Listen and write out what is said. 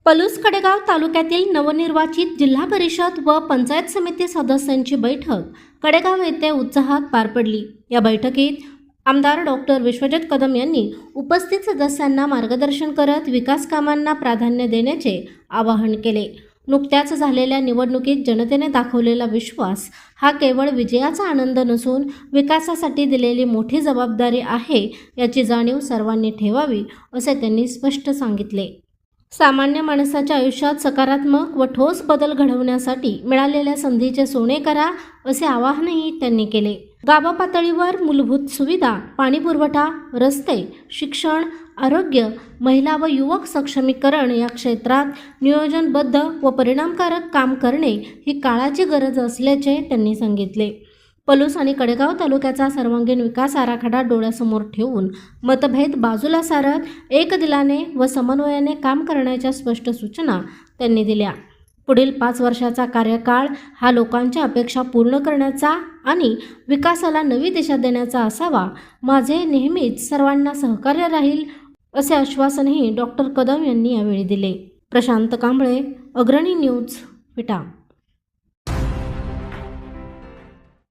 पलूस कडेगाव तालुक्यातील नवनिर्वाचित जिल्हा परिषद व पंचायत समिती सदस्यांची बैठक कडेगाव येथे उत्साहात पार पडली। या बैठकीत आमदार डॉक्टर विश्वजित कदम यांनी उपस्थित सदस्यांना मार्गदर्शन करत विकास कामांना प्राधान्य देण्याचे आवाहन केले। नुकत्याच झालेल्या निवडणुकीत जनतेने दाखवलेला विश्वास हा केवळ विजयाचा आनंद नसून विकासासाठी दिलेली मोठी जबाबदारी आहे याची जाणीव सर्वांनी ठेवावी असे त्यांनी स्पष्ट सांगितले। सामान्य माणसाच्या आयुष्यात सकारात्मक व ठोस बदल घडवण्यासाठी मिळालेल्या संधीचे सोने करा असे आवाहनही त्यांनी केले। गावपातळीवर मूलभूत सुविधा, पाणीपुरवठा, रस्ते, शिक्षण, आरोग्य, महिला व युवक सक्षमीकरण या क्षेत्रात नियोजनबद्ध व परिणामकारक काम करणे ही काळाची गरज असल्याचे त्यांनी सांगितले। पलूस आणि कडेगाव तालुक्याचा सर्वांगीण विकास आराखडा डोळ्यासमोर ठेवून मतभेद बाजूला सारत एकदिलाने व समन्वयाने काम करण्याच्या स्पष्ट सूचना त्यांनी दिल्या। पुढील 5 वर्षाचा कार्यकाळ हा लोकांच्या अपेक्षा पूर्ण करण्याचा आणि विकासाला नवी दिशा देण्याचा असावा। माझे नेहमीच सर्वांना सहकार्य राहील असे आश्वासनही डॉक्टर कदम यांनी यावेळी दिले। प्रशांत कांबळे, अग्रणी न्यूज, विटा।